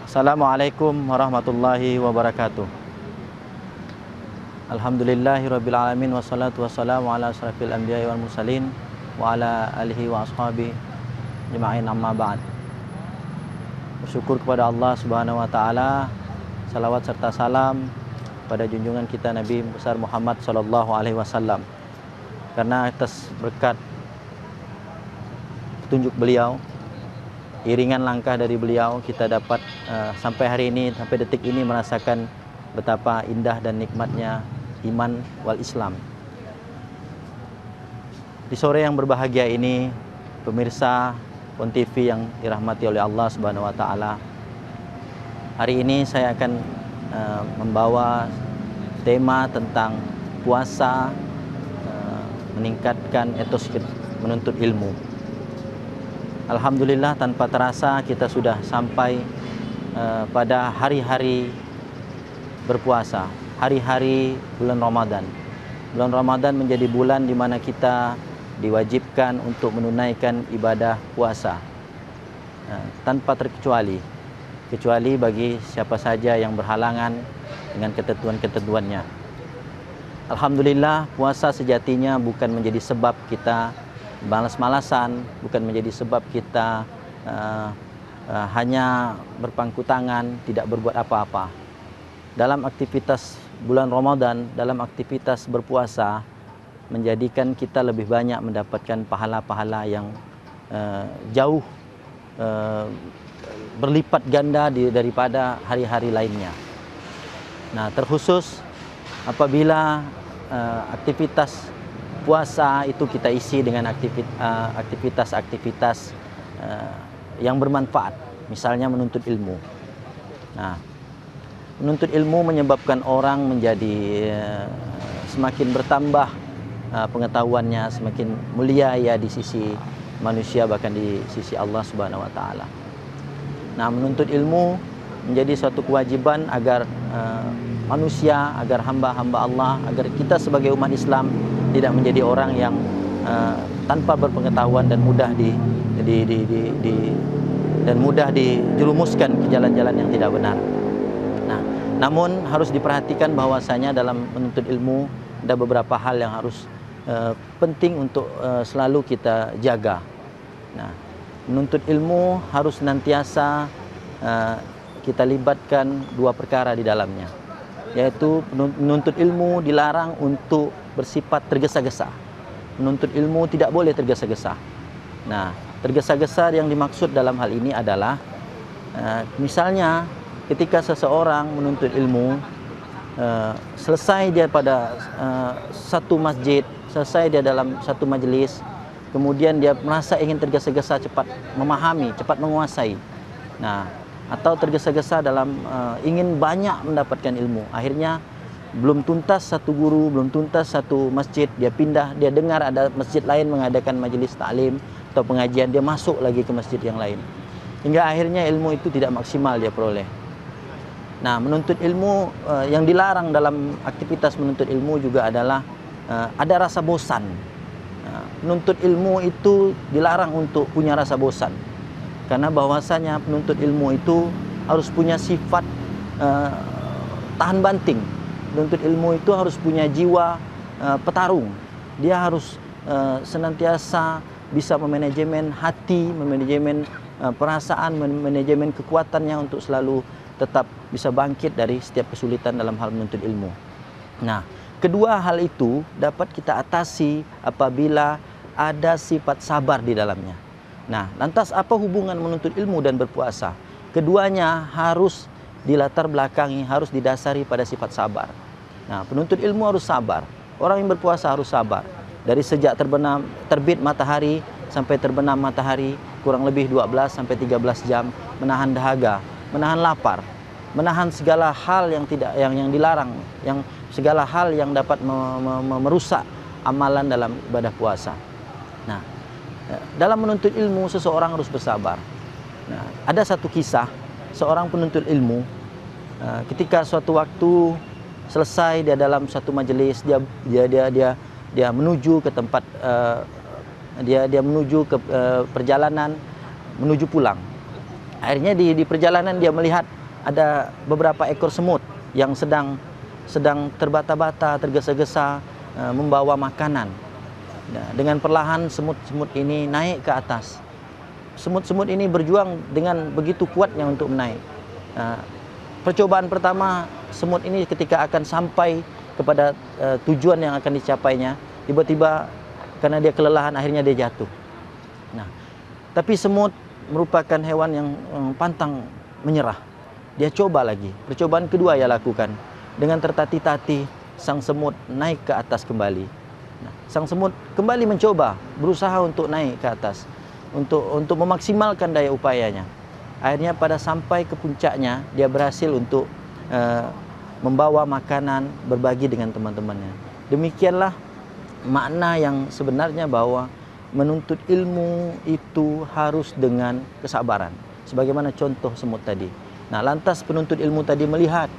Assalamualaikum warahmatullahi wabarakatuh. Alhamdulillahirabbil alamin wassalatu wassalamu ala asrafil anbiya'i wal mursalin wa ala alihi wa ashabi jama'in amma ba'd. Bersyukur kepada Allah Subhanahu wa taala, salawat serta salam pada junjungan kita Nabi besar Muhammad sallallahu alaihi wasallam. Karena atas berkat petunjuk beliau, iringan langkah dari beliau, kita dapat sampai hari ini, sampai detik ini merasakan betapa indah dan nikmatnya iman wal Islam. Di sore yang berbahagia ini, pemirsa Pon TV yang dirahmati oleh Allah Subhanahu wa taala, hari ini saya akan membawa tema tentang puasa meningkatkan etos menuntut ilmu. Alhamdulillah, tanpa terasa kita sudah sampai pada hari-hari berpuasa, hari-hari bulan Ramadan. Bulan Ramadan menjadi bulan di mana kita diwajibkan untuk menunaikan ibadah puasa tanpa terkecuali, kecuali bagi siapa saja yang berhalangan dengan ketentuan-ketentuannya. Alhamdulillah, puasa sejatinya bukan menjadi sebab kita malas-malasan, bukan menjadi sebab kita hanya berpangku tangan, tidak berbuat apa-apa. Dalam aktivitas bulan Ramadan, dalam aktivitas berpuasa, menjadikan kita lebih banyak mendapatkan pahala-pahala yang jauh berlipat ganda daripada hari-hari lainnya. Nah, terkhusus apabila aktivitas puasa itu kita isi dengan aktivitas-aktivitas yang bermanfaat, misalnya menuntut ilmu. Nah, menuntut ilmu menyebabkan orang menjadi semakin bertambah pengetahuannya, semakin mulia ya di sisi manusia, bahkan di sisi Allah Subhanahu wa taala. Nah, menuntut ilmu menjadi suatu kewajiban agar manusia, agar hamba-hamba Allah, agar kita sebagai umat Islam tidak menjadi orang yang tanpa berpengetahuan dan mudah dijerumuskan ke jalan-jalan yang tidak benar. Nah, namun harus diperhatikan bahwasanya dalam menuntut ilmu ada beberapa hal yang harus penting untuk selalu kita jaga. Nah, menuntut ilmu harus senantiasa kita libatkan dua perkara di dalamnya, yaitu menuntut ilmu dilarang untuk bersifat tergesa-gesa. Menuntut ilmu tidak boleh tergesa-gesa. Nah, tergesa-gesa yang dimaksud dalam hal ini adalah misalnya ketika seseorang menuntut ilmu, selesai dia pada satu masjid, selesai dia dalam satu majelis, kemudian dia merasa ingin tergesa-gesa cepat memahami, cepat menguasai. Nah, atau tergesa-gesa dalam ingin banyak mendapatkan ilmu. Akhirnya belum tuntas satu guru, belum tuntas satu masjid, dia pindah, dia dengar ada masjid lain mengadakan majelis taklim atau pengajian, dia masuk lagi ke masjid yang lain. Hingga akhirnya ilmu itu tidak maksimal dia peroleh. Nah, menuntut ilmu yang dilarang dalam aktivitas menuntut ilmu juga adalah ada rasa bosan. Menuntut ilmu itu dilarang untuk punya rasa bosan. Karena bahwasanya penuntut ilmu itu harus punya sifat tahan banting. Penuntut ilmu itu harus punya jiwa petarung. Dia harus senantiasa bisa memanajemen hati, memanajemen perasaan, memanajemen kekuatannya untuk selalu tetap bisa bangkit dari setiap kesulitan dalam hal menuntut ilmu. Nah, kedua hal itu dapat kita atasi apabila ada sifat sabar di dalamnya. Nah, lantas apa hubungan menuntut ilmu dan berpuasa? Keduanya harus dilatar belakangi, harus didasari pada sifat sabar. Nah, penuntut ilmu harus sabar. Orang yang berpuasa harus sabar. Dari sejak terbit matahari sampai terbenam matahari, kurang lebih 12 sampai 13 jam, menahan dahaga, menahan lapar, menahan segala hal yang dilarang, yang segala hal yang dapat merusak amalan dalam ibadah puasa. Nah, dalam menuntut ilmu seseorang harus bersabar. Nah, ada satu kisah seorang penuntut ilmu ketika suatu waktu selesai dia dalam satu majelis, dia menuju ke tempat dia menuju ke perjalanan menuju pulang. Akhirnya di perjalanan dia melihat ada beberapa ekor semut yang sedang terbata-bata, tergesa-gesa membawa makanan. Nah, dengan perlahan semut-semut ini naik ke atas. Semut-semut ini berjuang dengan begitu kuatnya untuk menaik. Percobaan pertama semut ini ketika akan sampai kepada tujuan yang akan dicapainya, tiba-tiba karena dia kelelahan akhirnya dia jatuh. Nah, tapi semut merupakan hewan yang pantang menyerah. Dia coba lagi. Percobaan kedua ia lakukan. Dengan tertatih-tatih sang semut naik ke atas kembali. Nah, sang semut kembali mencoba, berusaha untuk naik ke atas, untuk memaksimalkan daya upayanya. Akhirnya pada sampai ke puncaknya, dia berhasil untuk membawa makanan, berbagi dengan teman-temannya. Demikianlah makna yang sebenarnya bahwa menuntut ilmu itu harus dengan kesabaran. Sebagaimana contoh semut tadi. Nah, lantas penuntut ilmu tadi melihat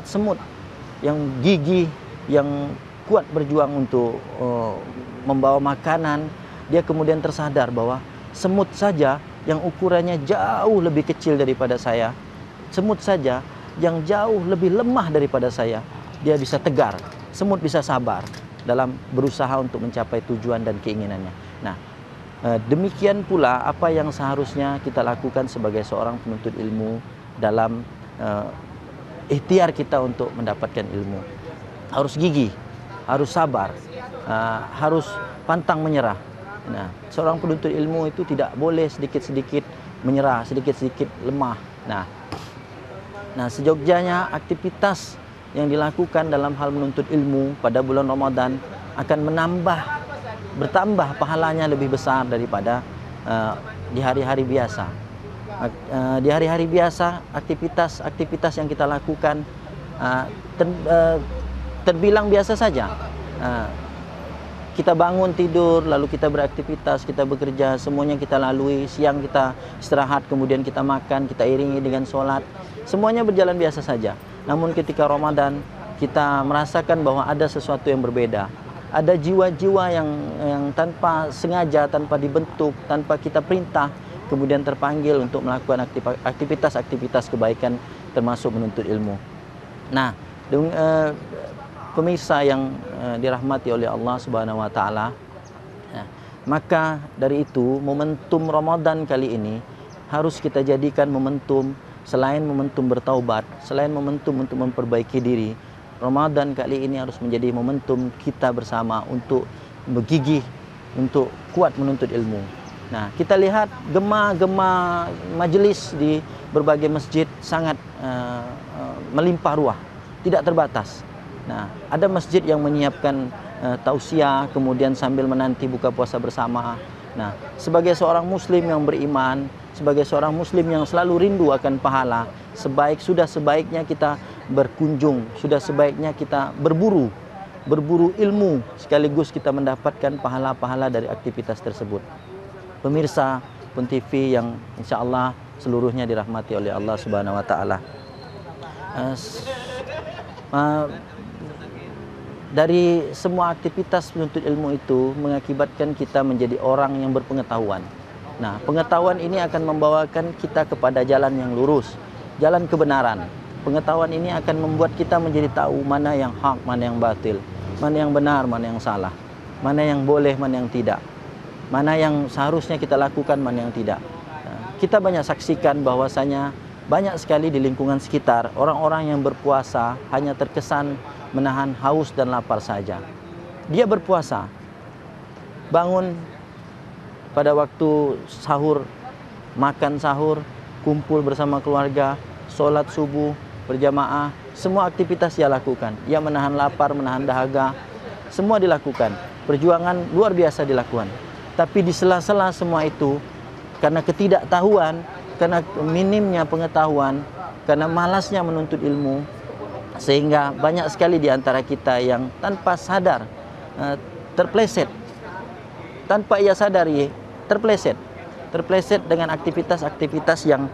semut yang gigih, yang kuat berjuang untuk membawa makanan. Dia kemudian tersadar bahwa semut saja yang ukurannya jauh lebih kecil daripada saya, semut saja yang jauh lebih lemah daripada saya, dia bisa tegar, semut bisa sabar dalam berusaha untuk mencapai tujuan dan keinginannya. Nah, demikian pula apa yang seharusnya kita lakukan sebagai seorang penuntut ilmu dalam ikhtiar kita untuk mendapatkan ilmu. Harus gigih, harus sabar, harus pantang menyerah. Nah, seorang penuntut ilmu itu tidak boleh sedikit-sedikit menyerah, sedikit-sedikit lemah. Nah, sejogjanya aktivitas yang dilakukan dalam hal menuntut ilmu pada bulan Ramadan akan bertambah pahalanya lebih besar daripada di hari-hari biasa. Di hari-hari biasa aktivitas yang kita lakukan terbilang biasa saja. Kita bangun tidur, lalu kita beraktivitas, kita bekerja, semuanya kita lalui. Siang kita istirahat, kemudian kita makan, kita iringi dengan sholat. Semuanya berjalan biasa saja. Namun ketika Ramadan, kita merasakan bahwa ada sesuatu yang berbeda. Ada jiwa-jiwa yang tanpa sengaja, tanpa dibentuk, tanpa kita perintah, kemudian terpanggil untuk melakukan aktivitas-aktivitas kebaikan, termasuk menuntut ilmu. Nah, pemirsa yang dirahmati oleh Allah Subhanahu wa taala, maka dari itu momentum Ramadan kali ini harus kita jadikan momentum, selain momentum bertaubat, selain momentum untuk memperbaiki diri. Ramadan kali ini harus menjadi momentum kita bersama untuk bergigih, untuk kuat menuntut ilmu. Nah, kita lihat gema-gema majelis di berbagai masjid sangat melimpah ruah, tidak terbatas. Nah, ada masjid yang menyiapkan tausiah, kemudian sambil menanti buka puasa bersama. Nah, sebagai seorang muslim yang beriman, sebagai seorang muslim yang selalu rindu akan pahala, sudah sebaiknya kita berkunjung, sudah sebaiknya kita berburu ilmu, sekaligus kita mendapatkan pahala-pahala dari aktivitas tersebut. Pemirsa Pun TV yang insya Allah seluruhnya dirahmati oleh Allah Subhanahu wa taala. Dari semua aktivitas penuntut ilmu itu mengakibatkan kita menjadi orang yang berpengetahuan. Nah, pengetahuan ini akan membawakan kita kepada jalan yang lurus, jalan kebenaran. Pengetahuan ini akan membuat kita menjadi tahu mana yang hak, mana yang batil, mana yang benar, mana yang salah, mana yang boleh, mana yang tidak, mana yang seharusnya kita lakukan, mana yang tidak. Nah, kita banyak saksikan bahwasanya banyak sekali di lingkungan sekitar orang-orang yang berpuasa hanya terkesan menahan haus dan lapar saja. Dia berpuasa, bangun pada waktu sahur, makan sahur, kumpul bersama keluarga, sholat subuh berjamaah, semua aktivitas dia lakukan. Ia menahan lapar, menahan dahaga, semua dilakukan. Perjuangan luar biasa dilakukan. Tapi di sela-sela semua itu, karena ketidaktahuan, karena minimnya pengetahuan, karena malasnya menuntut ilmu, sehingga banyak sekali di antara kita yang tanpa sadar terpleset, tanpa ia sadari terpleset dengan aktivitas-aktivitas yang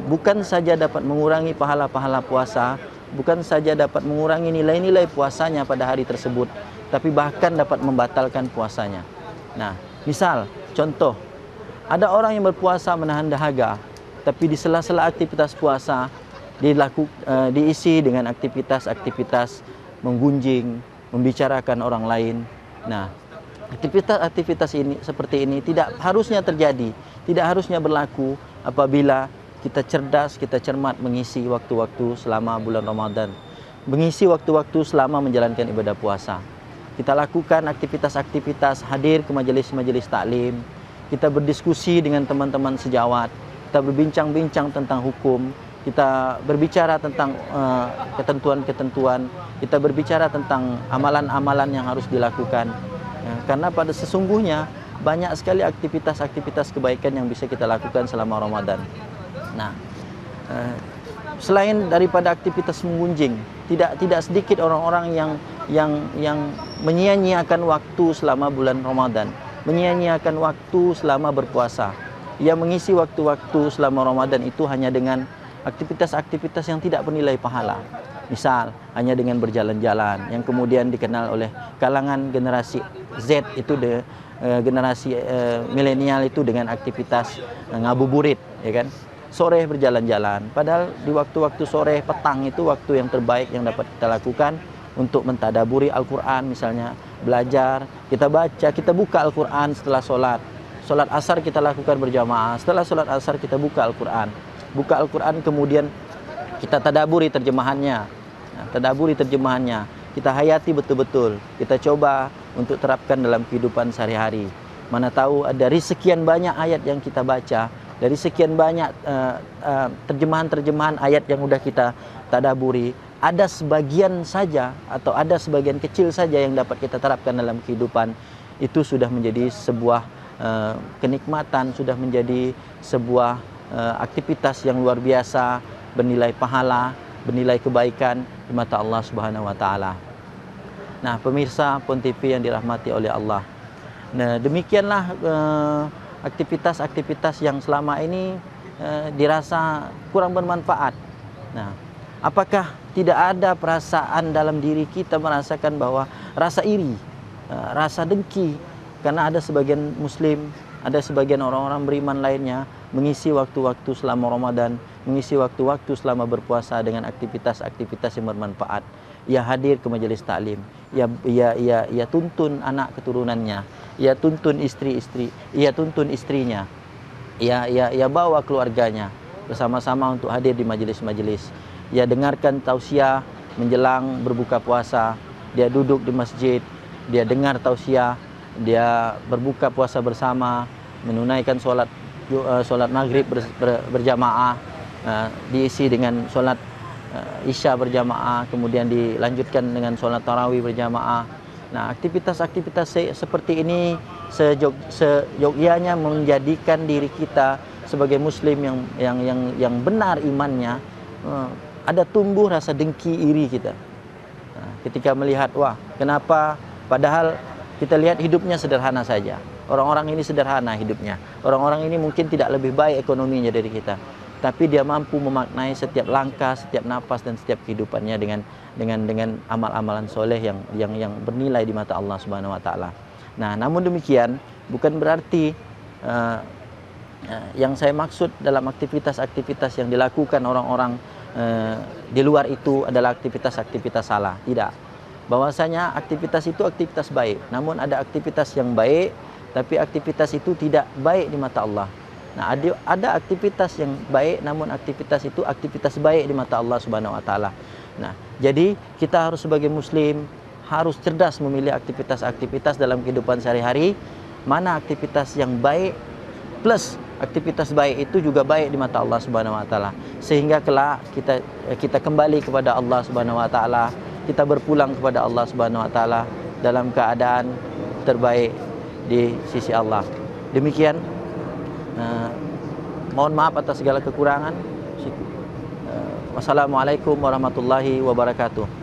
bukan saja dapat mengurangi pahala-pahala puasa, bukan saja dapat mengurangi nilai-nilai puasanya pada hari tersebut, tapi bahkan dapat membatalkan puasanya. Nah, misal contoh, ada orang yang berpuasa menahan dahaga, Tapi di sela-sela aktivitas puasa diisi dengan aktivitas-aktivitas menggunjing, membicarakan orang lain. Nah, aktivitas-aktivitas ini seperti ini tidak harusnya terjadi, tidak harusnya berlaku apabila kita cerdas, kita cermat mengisi waktu-waktu selama bulan Ramadan, mengisi waktu-waktu selama menjalankan ibadah puasa. Kita lakukan aktivitas-aktivitas, hadir ke majelis-majelis taklim, kita berdiskusi dengan teman-teman sejawat, kita berbincang-bincang tentang hukum, kita berbicara tentang ketentuan-ketentuan, kita berbicara tentang amalan-amalan yang harus dilakukan. Ya, karena pada sesungguhnya banyak sekali aktivitas-aktivitas kebaikan yang bisa kita lakukan selama Ramadan. Nah, selain daripada aktivitas mengunjing, tidak sedikit orang-orang yang menyia-nyiakan waktu selama bulan Ramadan, menyia-nyiakan waktu selama berpuasa. Ia mengisi waktu-waktu selama Ramadan itu hanya dengan aktivitas-aktivitas yang tidak bernilai pahala. Misal, hanya dengan berjalan-jalan, yang kemudian dikenal oleh kalangan generasi Z itu generasi milenial itu dengan aktivitas ngabuburit, ya kan? Sore berjalan-jalan. Padahal di waktu-waktu sore, petang itu waktu yang terbaik yang dapat kita lakukan untuk mentadaburi Al-Quran, misalnya belajar, kita baca, kita buka Al-Quran setelah sholat. Sholat asar kita lakukan berjamaah. Setelah sholat asar kita buka Al-Quran. Buka Al-Quran kemudian kita tadaburi terjemahannya. Nah, tadaburi terjemahannya. Kita hayati betul-betul. Kita coba untuk terapkan dalam kehidupan sehari-hari. Mana tahu dari sekian banyak ayat yang kita baca, dari sekian banyak terjemahan-terjemahan ayat yang sudah kita tadaburi, ada sebagian saja atau ada sebagian kecil saja yang dapat kita terapkan dalam kehidupan, itu sudah menjadi sebuah kenikmatan, sudah menjadi sebuah aktivitas yang luar biasa, bernilai pahala, bernilai kebaikan di mata Allah Subhanahu wa taala. Nah, pemirsa Pon TV yang dirahmati oleh Allah. Nah, demikianlah aktivitas-aktivitas yang selama ini dirasa kurang bermanfaat. Nah, apakah tidak ada perasaan dalam diri kita merasakan bahwa rasa iri, rasa dengki, karena ada sebagian muslim, ada sebagian orang-orang beriman lainnya mengisi waktu-waktu selama Ramadan, mengisi waktu-waktu selama berpuasa dengan aktivitas-aktivitas yang bermanfaat. Ia hadir ke majelis taklim, ia tuntun anak keturunannya, ia tuntun istri-istri, ia tuntun istrinya, ia bawa keluarganya bersama-sama untuk hadir di majelis-majelis. Ia dengarkan tausiah menjelang berbuka puasa, dia duduk di masjid, dia dengar tausiah, dia berbuka puasa bersama, menunaikan sholat maghrib berjamaah, diisi dengan sholat isya berjamaah, kemudian dilanjutkan dengan sholat tarawih berjamaah. Nah, aktivitas-aktivitas seperti ini seyogyanya menjadikan diri kita sebagai muslim yang benar imannya, ada tumbuh rasa dengki iri kita. Nah, ketika melihat, wah, kenapa padahal kita lihat hidupnya sederhana saja. Orang-orang ini sederhana hidupnya. Orang-orang ini mungkin tidak lebih baik ekonominya dari kita, tapi dia mampu memaknai setiap langkah, setiap napas dan setiap kehidupannya dengan amal-amalan soleh yang bernilai di mata Allah Subhanahu wa taala. Nah, namun demikian bukan berarti yang saya maksud dalam aktivitas-aktivitas yang dilakukan orang-orang di luar itu adalah aktivitas-aktivitas salah. Tidak. Bahwasanya aktivitas itu aktivitas baik, namun ada aktivitas yang baik, tapi aktivitas itu tidak baik di mata Allah. Nah, ada aktivitas yang baik, namun aktivitas itu aktivitas baik di mata Allah Subhanahu wa taala. Nah, jadi kita harus sebagai muslim harus cerdas memilih aktivitas-aktivitas dalam kehidupan sehari-hari, mana aktivitas yang baik plus aktivitas baik itu juga baik di mata Allah Subhanahu wa taala. Sehingga kelak kita kembali kepada Allah Subhanahu wa taala, kita berpulang kepada Allah Subhanahu wa taala dalam keadaan terbaik di sisi Allah. Demikian, mohon maaf atas segala kekurangan. Wassalamualaikum warahmatullahi wabarakatuh.